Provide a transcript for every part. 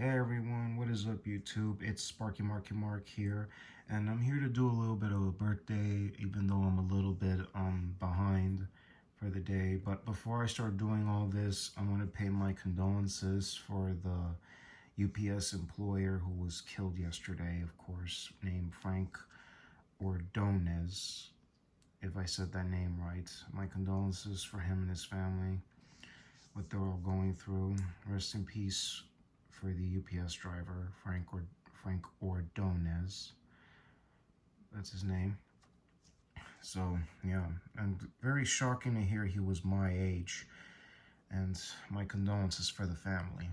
Hey everyone, what is up YouTube? It's Sparky Marky Mark here, and I'm here to do a little bit of a birthday, even though I'm a little bit behind for the day. But before I start doing all this, I want to pay my condolences for the UPS employer who was killed yesterday, of course, named Frank Ordonez, if I said that name right. My condolences for him and his family, what they're all going through. Rest in peace for the UPS driver, Frank Ordonez. That's his name. So, yeah, and very shocking to hear he was my age, and my condolences for the family.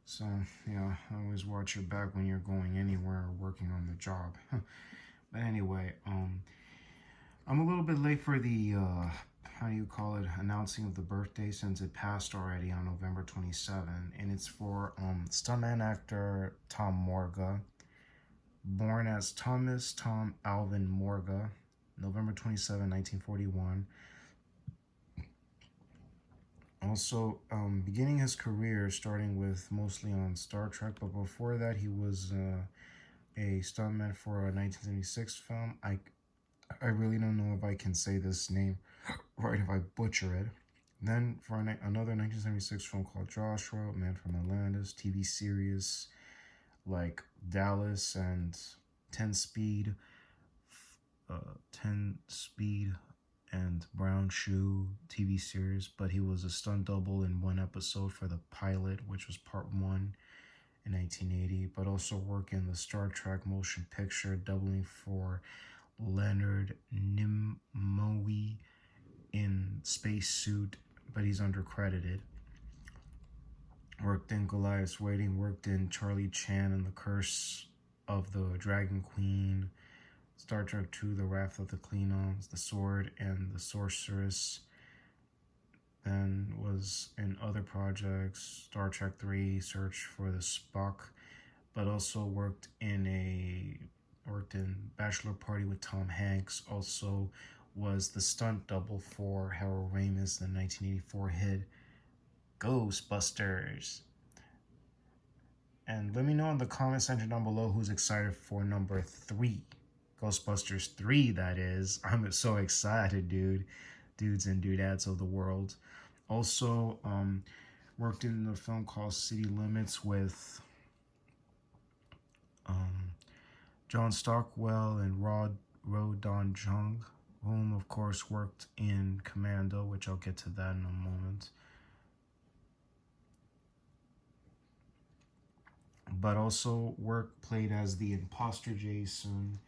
So, yeah, always watch your back when you're going anywhere or working on the job. But anyway, I'm a little bit late for the how do you call it, announcing of the birthday, since it passed already on November 27, and it's for stuntman actor Tom Morga, born as Thomas Tom Alvin Morga, November 27, 1941. Also, beginning his career starting with mostly on Star Trek, but before that he was a stuntman for a 1976 film. I really don't know if I can say this name right if I butcher it. Then for another 1976 film called Joshua, Man from Atlantis, TV series like Dallas and 10 Speed, 10 Speed and Brown Shoe TV series, but he was a stunt double in one episode for the pilot, which was part 1 in 1980, but also worked in the Star Trek motion picture, doubling for Leonard Nimoy in Spacesuit, but he's undercredited. Worked in Goliath's Waiting, worked in Charlie Chan and the Curse of the Dragon Queen, Star Trek II, The Wrath of the Klingons, The Sword and the Sorceress, then was in other projects, Star Trek III, Search for the Spock, but also worked in Bachelor Party with Tom Hanks, also was the stunt double for Harold Ramis in the 1984 hit Ghostbusters. And let me know in the comment section down below who's excited for number 3. Ghostbusters 3, that is. I'm so excited, dudes and dudettes of the world. Also, worked in the film called City Limits with John Stockwell and Ro Don Jung, whom of course worked in Commando, which I'll get to that in a moment. But also played as the imposter Jason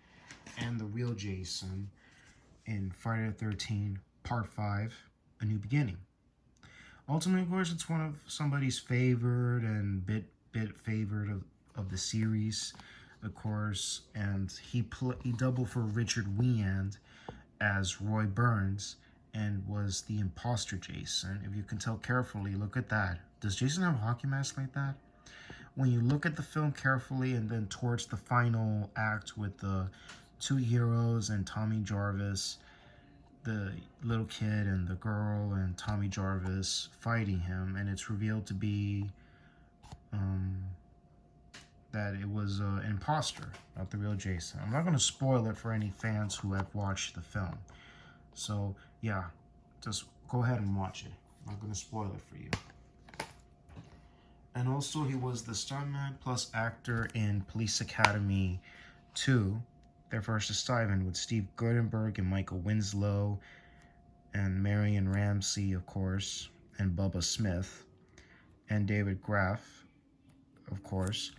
and the real Jason in Friday the 13th, Part 5, A New Beginning. Ultimately, of course, it's one of somebody's favorite and bit favorite of the series, of course, and he doubled for Richard Weand as Roy Burns and was the imposter Jason. If you can tell carefully, look at that. Does Jason have a hockey mask like that? When you look at the film carefully and then towards the final act with the 2 heroes and Tommy Jarvis, the little kid and the girl and Tommy Jarvis fighting him, and it's revealed to be that it was an imposter, not the real Jason. I'm not going to spoil it for any fans who have watched the film. So, yeah, just go ahead and watch it. I'm not going to spoil it for you. And also, he was the stuntman plus actor in Police Academy 2, Their First Assignment, with Steve Guttenberg and Michael Winslow and Marion Ramsey, of course, and Bubba Smith, and David Graff, of course.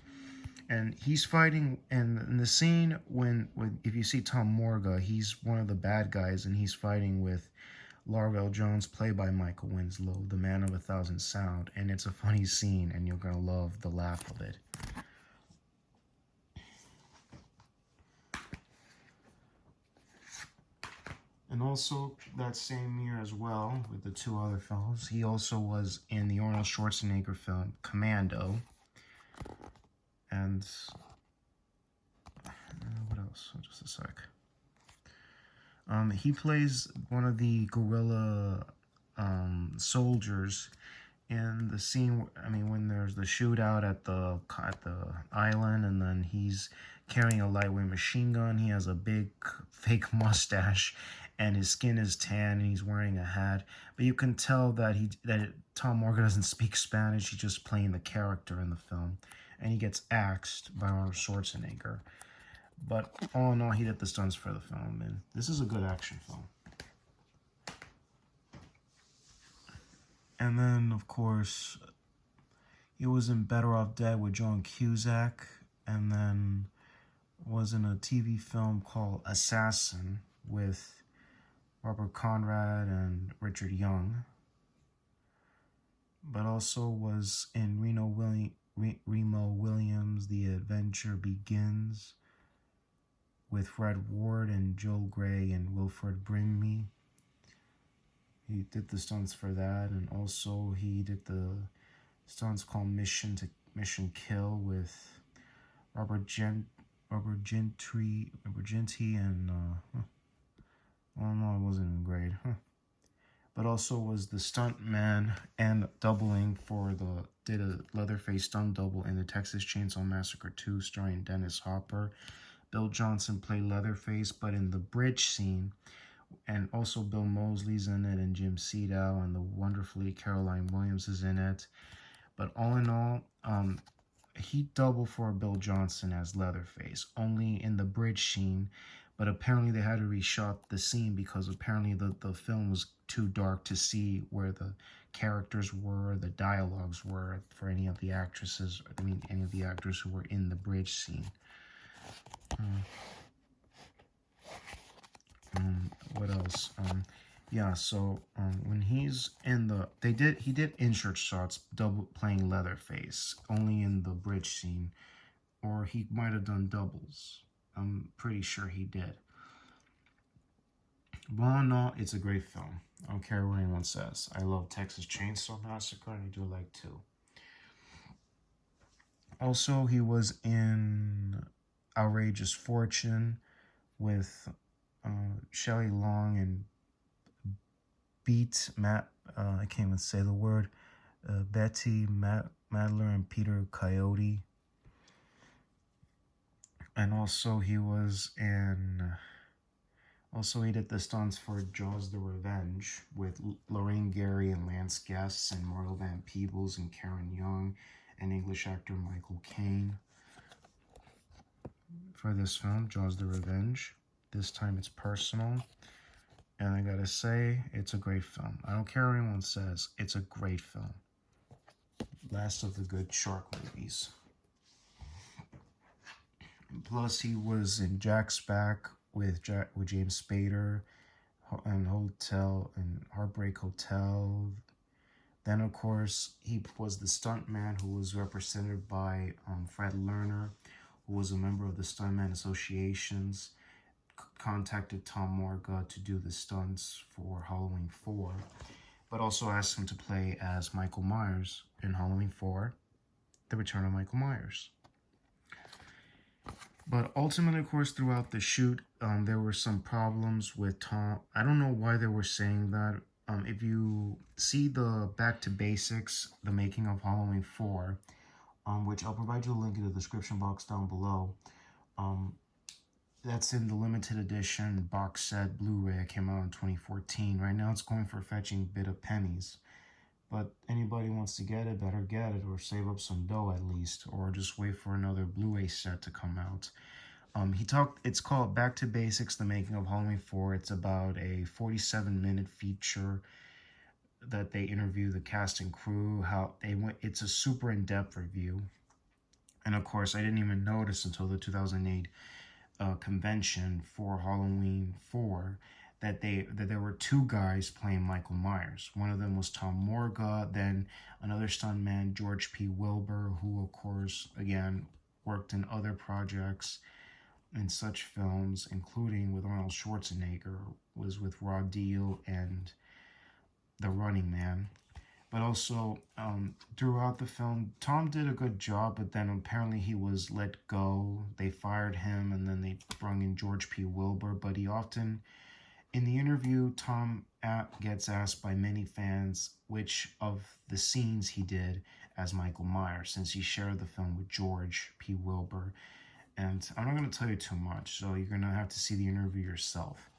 And he's fighting, and in the scene when if you see Tom Morga, he's one of the bad guys, and he's fighting with Larvell Jones, played by Michael Winslow, the man of 1,000 sound, and it's a funny scene, and you're gonna love the laugh of it. And also, that same year as well, with the 2 other films, he also was in the Arnold Schwarzenegger film Commando. And what else? Just a sec. He plays one of the guerrilla soldiers in the scene, I mean, when there's the shootout at the island, and then he's carrying a lightweight machine gun. He has a big fake mustache, and his skin is tan, and he's wearing a hat. But you can tell that Tom Morga doesn't speak Spanish. He's just playing the character in the film, and he gets axed by Arnold Schwarzenegger. But all in all, he did the stunts for the film, and this is a good action film. And then, of course, he was in Better Off Dead with John Cusack, and then was in a TV film called Assassin with Robert Conrad and Richard Young. But also was in Remo Williams' The Adventure Begins with Fred Ward and Joel Grey and Wilfred Brimley. He did the stunts for that, and also he did the stunts called Mission Kill with Robert Gentry, and well, no, it wasn't great. But also was the stuntman and doubling for did a Leatherface stunt double in the Texas Chainsaw Massacre 2, starring Dennis Hopper. Bill Johnson played Leatherface, but in the bridge scene. And also Bill Moseley's in it, and Jim Siedow, and the wonderfully Caroline Williams is in it. But all in all, he doubled for Bill Johnson as Leatherface, only in the bridge scene. But apparently they had to reshot the scene because apparently the film was too dark to see where the characters were, the dialogues were for any of the actresses, any of the actors who were in the bridge scene. What else? Yeah, so when he's in he did insert shots double playing Leatherface only in the bridge scene, or he might have done doubles. I'm pretty sure he did. Well, no, it's a great film. I don't care what anyone says. I love Texas Chainsaw Massacre, and I do like 2. Also, he was in Outrageous Fortune with Shelley Long and I can't even say the word, Betty Madler and Peter Coyote. And also he did the stunts for Jaws the Revenge with Lorraine Gary and Lance Guest and Marlo Van Peebles and Karen Young and English actor Michael Caine for this film, Jaws the Revenge. This time it's personal. And I gotta say, it's a great film. I don't care what anyone says. It's a great film. Last of the good shark movies. And plus, he was in Jack's Back with James Spader and Heartbreak Hotel. Then, of course, he was the stuntman who was represented by Fred Lerner, who was a member of the Stuntman Associations. Contacted Tom Morga to do the stunts for Halloween 4, but also asked him to play as Michael Myers in Halloween 4, The Return of Michael Myers. But ultimately, of course, throughout the shoot, there were some problems with Tom. I don't know why they were saying that. If you see the Back to Basics, the making of Halloween 4, which I'll provide you a link in the description box down below, that's in the limited edition box set Blu-ray that came out in 2014. Right now it's going for a fetching bit of pennies. But anybody wants to get it, better get it, or save up some dough at least, or just wait for another Blu-ray set to come out. It's called Back to Basics, The Making of Halloween 4. It's about a 47-minute feature that they interview the cast and crew, it's a super in-depth review. And of course, I didn't even notice until the 2008 convention for Halloween 4 that there were 2 guys playing Michael Myers. One of them was Tom Morga, then another stuntman, George P. Wilbur, who of course again worked in other projects in such films, including with Arnold Schwarzenegger, was with Raw Deal and The Running Man. But also, throughout the film, Tom did a good job, but then apparently he was let go. They fired him, and then they brought in George P. Wilbur. But he often, in the interview, Tom gets asked by many fans which of the scenes he did as Michael Myers, since he shared the film with George P. Wilbur. And I'm not going to tell you too much, so you're going to have to see the interview yourself.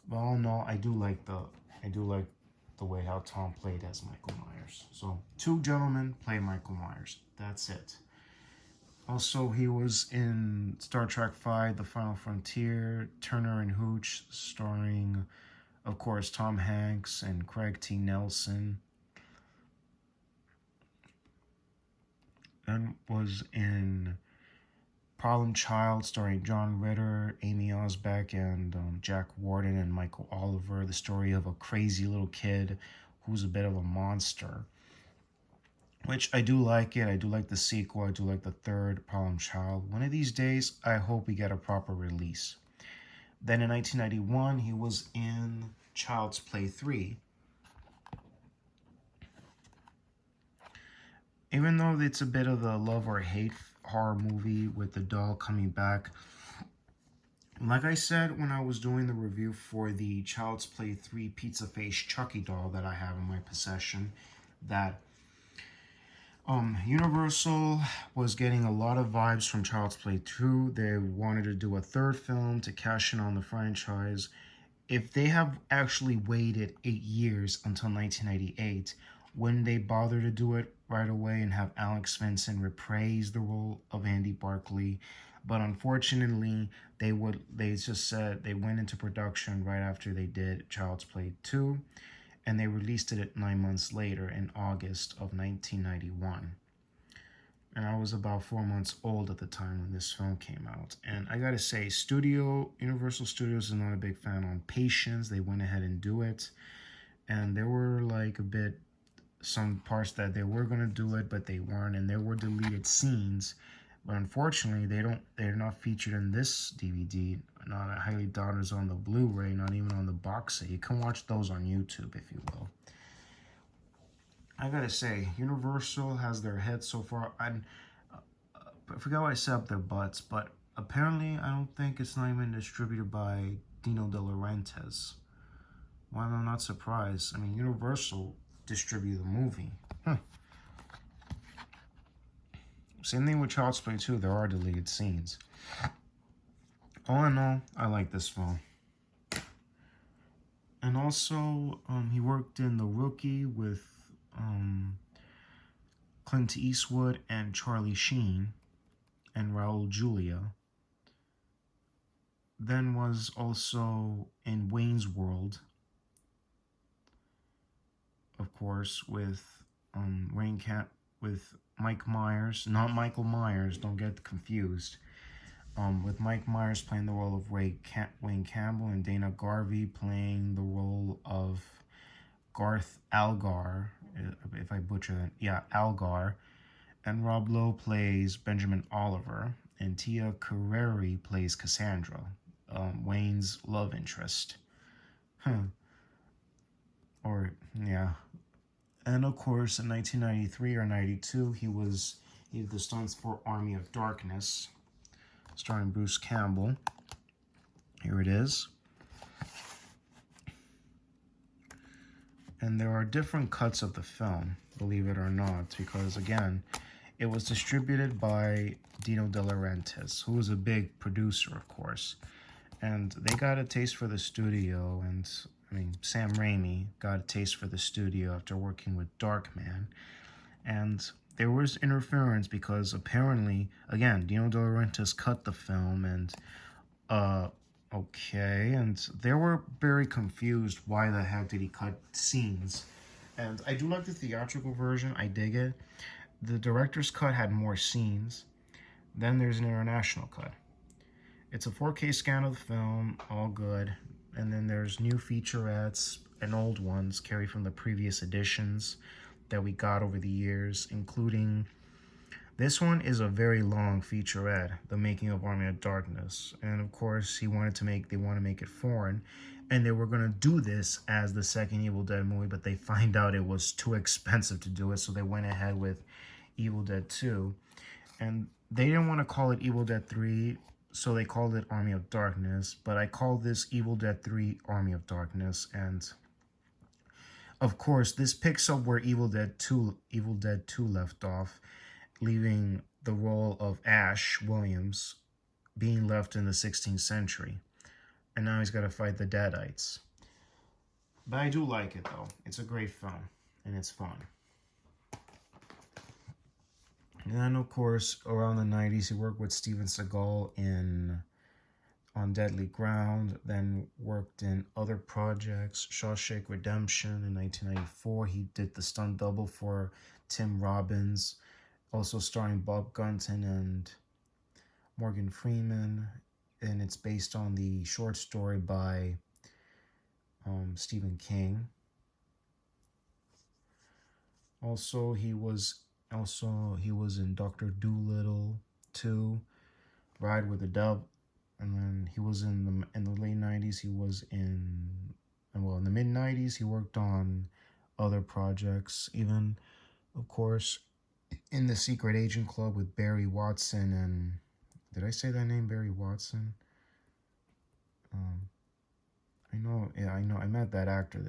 But all in all, I do like the way how Tom played as Michael Myers. So 2 gentlemen play Michael Myers. That's it. Also, he was in Star Trek V, The Final Frontier, Turner and Hooch, starring, of course, Tom Hanks and Craig T. Nelson. And was in Problem Child, starring John Ritter, Amy Osbeck, and Jack Warden and Michael Oliver. The story of a crazy little kid who's a bit of a monster. Which I do like it. I do like the sequel. I do like the third Problem Child. One of these days, I hope we get a proper release. Then in 1991, he was in Child's Play 3. Even though it's a bit of a love or hate horror movie with the doll coming back, like I said when I was doing the review for the Child's Play 3 Pizza Face Chucky doll that I have in my possession, that Universal was getting a lot of vibes from Child's Play 2. They wanted to do a third film to cash in on the franchise. If they have actually waited 8 years until 1998, wouldn't they bother to do it right away and have Alex Vincent reprise the role of Andy Barclay? But unfortunately, they just said they went into production right after they did Child's Play 2, and they released it 9 months later in August of 1991. And I was about 4 months old at the time when this film came out. And I gotta say, Universal Studios is not a big fan on patience. They went ahead and do it. And there were like some parts that they were gonna do it, but they weren't. And there were deleted scenes. But unfortunately, they're not featured in this DVD. Not I highly doubt it's on the Blu-ray, not even on the box set. You can watch those on YouTube, if you will. I gotta say, Universal has their head so far. I forgot what I said up their butts, but apparently I don't think it's not even distributed by Dino De Laurentiis. Well, I'm not surprised. I mean, Universal distributed the movie. Same thing with Child's Play 2. There are deleted scenes. All in all, I like this film. And also, he worked in The Rookie with Clint Eastwood and Charlie Sheen and Raul Julia. Then was also in Wayne's World, of course, with with Mike Myers, not Michael Myers, don't get confused. With Mike Myers playing the role of Wayne Campbell and Dana Garvey playing the role of Garth Algar, if I butcher that, yeah, Algar. And Rob Lowe plays Benjamin Oliver, and Tia Carrere plays Cassandra, Wayne's love interest. Or, yeah. And of course, in 1993 or 92, he did the stunts for Army of Darkness, starring Bruce Campbell. Here it is. And there are different cuts of the film, believe it or not, because again, it was distributed by Dino De Laurentiis, who was a big producer, of course. And they got a taste for the studio, and I mean, Sam Raimi got a taste for the studio after working with Darkman. And there was interference because apparently, again, Dino De Laurentiis cut the film, and okay, and they were very confused why the heck did he cut scenes. And I do like the theatrical version, I dig it. The director's cut had more scenes. Then there's an international cut. It's a 4K scan of the film, all good. And then there's new featurettes and old ones carried from the previous editions that we got over the years, including this one is a very long featurette, The Making of Army of Darkness. And of course, they want to make it foreign, and they were going to do this as the second Evil Dead movie, but they find out it was too expensive to do it, so they went ahead with Evil Dead 2. And they didn't want to call it Evil Dead 3, so they called it Army of Darkness, but I called this Evil Dead 3 Army of Darkness, and of course, this picks up where Evil Dead 2 left off, leaving the role of Ash Williams being left in the 16th century. And now he's got to fight the Deadites. But I do like it, though. It's a great film, and it's fun. And then, of course, around the 90s, he worked with Steven Seagal on Deadly Ground, then worked in other projects. Shawshank Redemption in 1994. He did the stunt double for Tim Robbins, also starring Bob Gunton and Morgan Freeman, and it's based on the short story by Stephen King. Also, he was in Dr. Dolittle 2, Ride with the Dove, and then he was in the late 90s. He was in the mid 90s. He worked on other projects, even, of course, in the Secret Agent Club with Barry Watson and, did I say that name, Barry Watson? I met that actor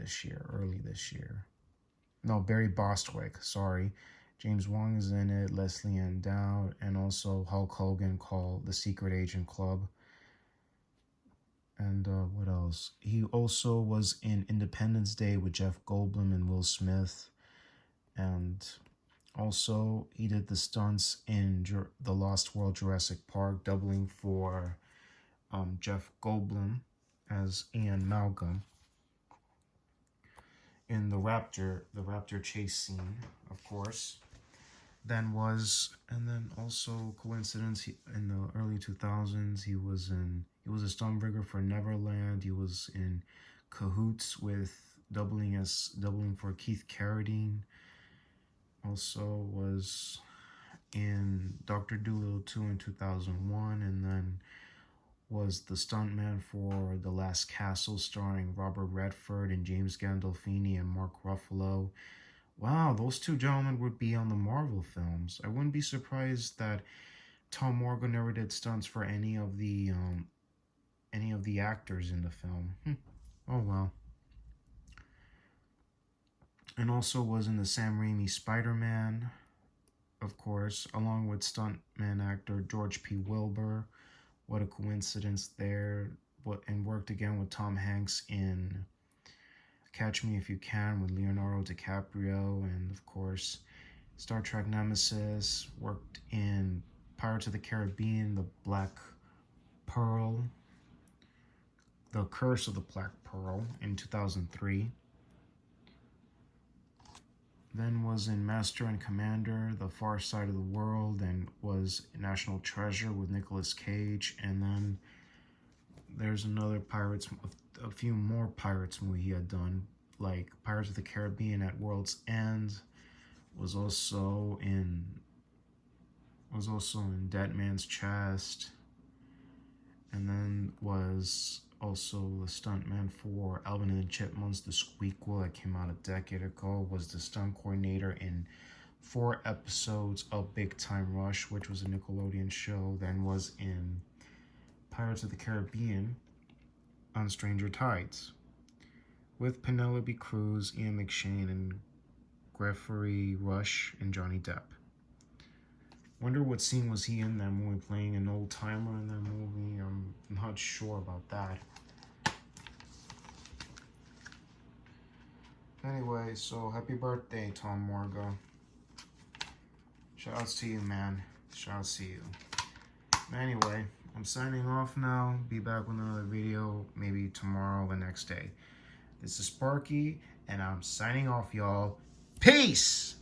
early this year. No, Barry Bostwick, sorry. James Wong is in it, Leslie Ann Dowd, and also Hulk Hogan, called The Secret Agent Club. And what else? He also was in Independence Day with Jeff Goldblum and Will Smith. And also, he did the stunts in The Lost World Jurassic Park, doubling for Jeff Goldblum as Ian Malcolm in the raptor chase scene, of course. And then also coincidence, in the early 2000s, he was a stunt for Neverland. He was in Cahoots with doubling for Keith Carradine. Also was in Dr. Dolittle 2 in 2001, and then was the stuntman for The Last Castle, starring Robert Redford and James Gandolfini and Mark Ruffalo. Wow, those two gentlemen would be on the Marvel films. I wouldn't be surprised that Tom Morga never did stunts for any of the actors in the film. Oh well. And also was in the Sam Raimi Spider-Man, of course, along with stuntman actor George P. Wilbur. What a coincidence there. And worked again with Tom Hanks in Catch Me If You Can with Leonardo DiCaprio. And, of course, Star Trek Nemesis. Worked in Pirates of the Caribbean, The Black Pearl. The Curse of the Black Pearl in 2003. Then was in Master and Commander, The Far Side of the World, and was National Treasure with Nicolas Cage. And then there's a few more Pirates movie he had done, like Pirates of the Caribbean at World's End. Was also in Dead Man's Chest. And then was also the stuntman for Alvin and the Chipmunks, the Squeakquel, that came out a decade ago. Was the stunt coordinator in 4 episodes of Big Time Rush, which was a Nickelodeon show. Then was in Pirates of the Caribbean on Stranger Tides with Penelope Cruz, Ian McShane, and Geoffrey Rush and Johnny Depp. Wonder what scene was he in that movie, playing an old timer in that movie? I'm not sure about that. Anyway, so happy birthday, Tom Morga. Shoutouts to you, man. Shoutouts to you. Anyway, I'm signing off now. Be back with another video, maybe tomorrow or the next day. This is Sparky, and I'm signing off, y'all. Peace!